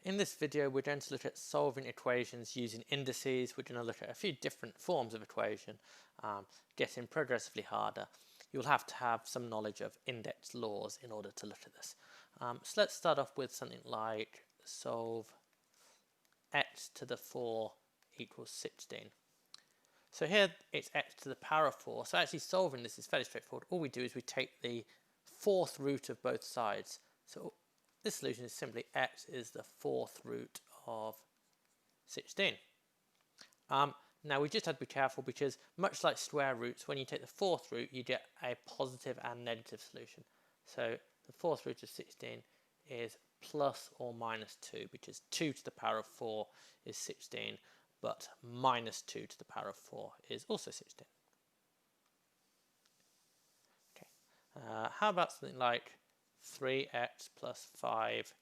In this video, we're going to look at solving equations using indices. We're going to look at a few different forms of equation, getting progressively harder. You'll have to have some knowledge of index laws in order to look at this. So let's start off with something like solve x to the 4 equals 16. So here it's x to the power of 4. So actually solving this is fairly straightforward. All we do is we take the fourth root of both sides. So this solution is simply x is the fourth root of 16. Now we just have to be careful because much like square roots, when you take the fourth root you get a positive and negative solution. So the fourth root of 16 is plus or minus 2 because 2 to the power of 4 is 16, but minus 2 to the power of 4 is also 16. Okay. How about something like 3x plus 5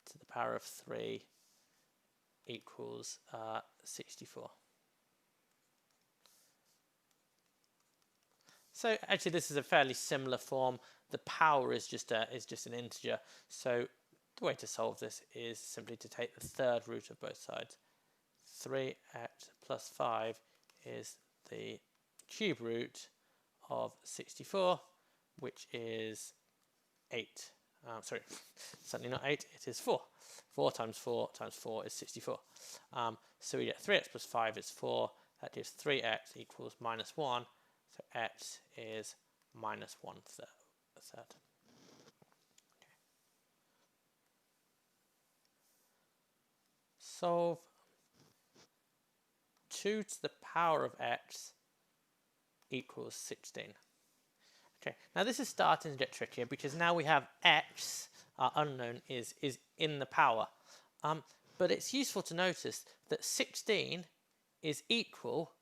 to the power of 3 equals 64. So actually this is a fairly similar form. The power is just an integer. So the way to solve this is simply to take the third root of both sides. 3x plus 5 is the cube root of 64, which is 8. Sorry, certainly not 8, it is 4. 4 times 4 times 4 is 64. So we get 3x plus 5 is 4. That gives 3x equals minus 1. So x is minus 1/3. Okay. Solve 2 to the power of x equals 16. Okay, now this is starting to get trickier because now we have x, our unknown, is in the power. But it's useful to notice that 16 is equal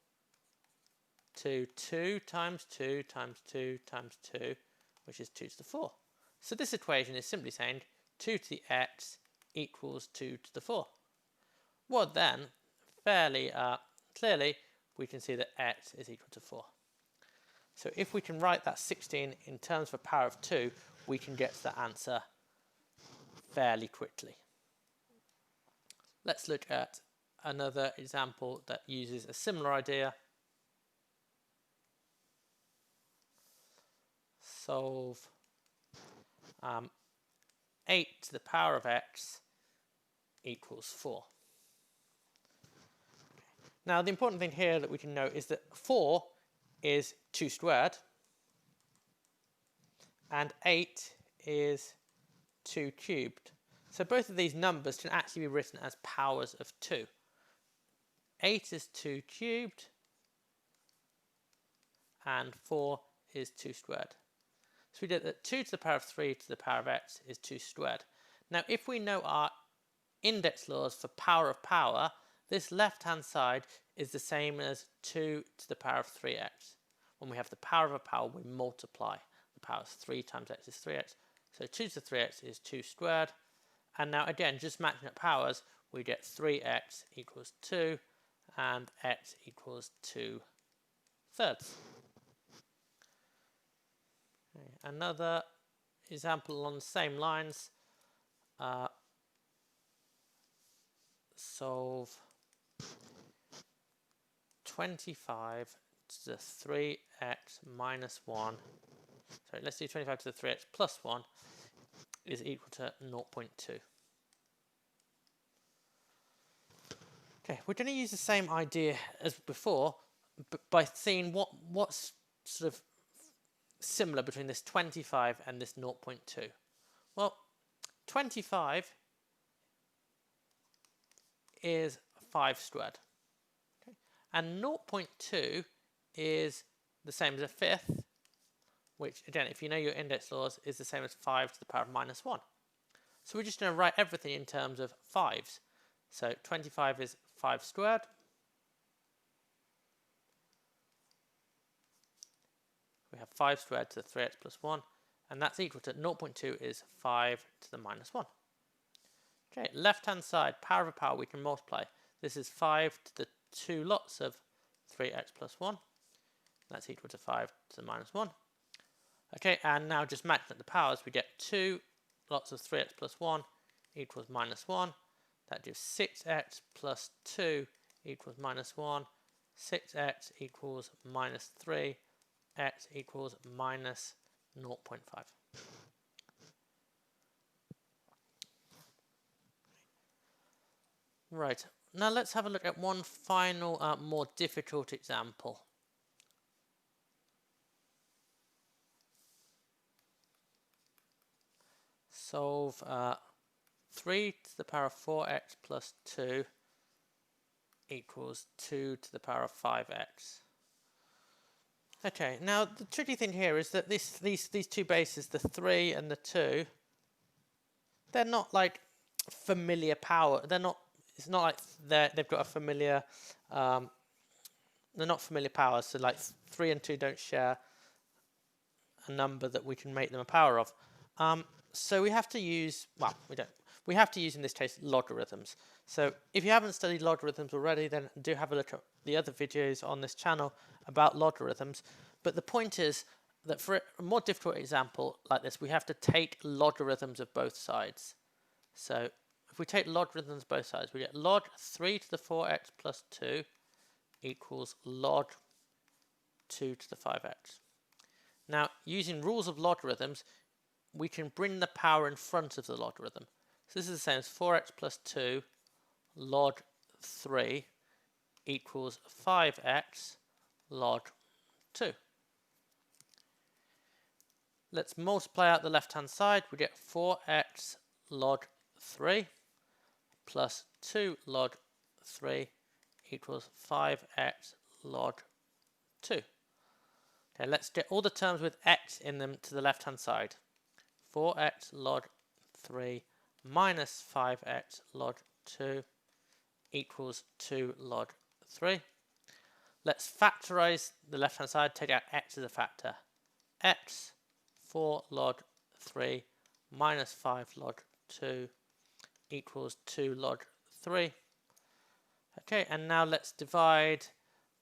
to 2 times 2 times 2 times 2, which is 2 to the 4. So this equation is simply saying 2 to the x equals 2 to the 4. Well then, fairly clearly, we can see that x is equal to 4. So if we can write that 16 in terms of a power of 2, we can get to the answer fairly quickly. Let's look at another example that uses a similar idea. Solve 8 to the power of x equals 4. Now the important thing here that we can note is that 4 is 2 squared and 8 is 2 cubed. So both of these numbers can actually be written as powers of 2. 8 is 2 cubed and 4 is 2 squared. So we get that 2 to the power of 3 to the power of x is 2 squared. Now if we know our index laws for power of power, this left hand side is the same as 2 to the power of 3x. When we have the power of a power, we multiply the powers. 3 times x is 3x. So 2 to the 3x is 2 squared. And now again, just matching up powers, we get 3x equals 2 and x equals 2/3. Okay, another example along the same lines. Solve 25 to the 3x minus 1. Sorry, let's do 25 to the 3x plus 1 is equal to 0.2. Okay, we're going to use the same idea as before, but by seeing what's sort of similar between this 25 and this 0.2. Well, 25 is 5 squared. Okay. And 0.2 is the same as a fifth, which again, if you know your index laws, is the same as 5 to the power of minus 1. So we're just going to write everything in terms of 5s. So 25 is 5 squared. We have 5 squared to the 3x plus 1, and that's equal to 0.2 is 5 to the minus 1. Okay, left hand side, power of a power, we can multiply. This is 5 to the 2 lots of 3x plus 1. That's equal to 5 to the minus 1. Okay, and now just matching up the powers, we get 2 lots of 3x plus 1 equals minus 1. That gives 6x plus 2 equals minus 1. 6x equals minus 3. X equals minus 0.5. Right, now let's have a look at one final more difficult example. Solve 3 to the power of 4x plus 2 equals 2 to the power of 5x. Okay, now the tricky thing here is that these two bases, the 3 and the 2, they're not like familiar power. They're not. It's not like they've got a familiar. They're not familiar powers. So like 3 and 2 don't share a number that we can make them a power of. So we have to use. Well, we don't. We have to use in this case logarithms. So if you haven't studied logarithms already, then do have a look at the other videos on this channel about logarithms. But the point is that for a more difficult example like this, we have to take logarithms of both sides. So if we take logarithms of both sides, we get log 3 to the 4x plus 2 equals log 2 to the 5x. Now, using rules of logarithms, we can bring the power in front of the logarithm. So this is the same as 4x plus 2 log 3 equals 5x log 2. Let's multiply out the left-hand side. We get 4x log 3 plus 2 log 3 equals 5x log 2. Okay, let's get all the terms with x in them to the left-hand side. 4x log 3 minus 5x log 2 equals 2 log 3. Let's factorize the left-hand side, take out x as a factor. X 4 log 3 minus 5 log 2 equals 2 log 3. Okay, and now let's divide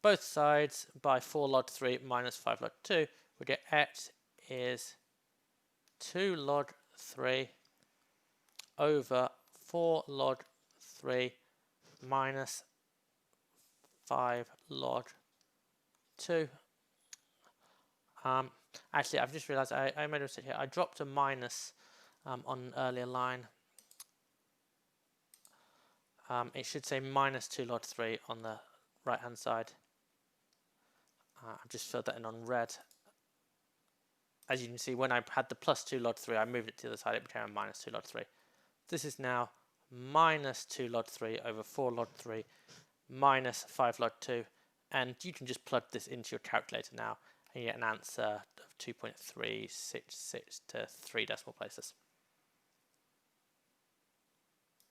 both sides by 4 log 3 minus 5 log 2. We get x is 2 log 3 over 4 log 3 minus 5 log 2. Actually, I've just realized I made a mistake here. I dropped a minus on an earlier line. It should say minus 2 log 3 on the right hand side. I've just filled that in on red. As you can see, when I had the plus 2 log 3, I moved it to the other side, it became a minus 2 log 3. This is now minus 2 log 3 over 4 log 3 minus 5 log 2. And you can just plug this into your calculator now and you get an answer of 2.366 to 3 decimal places.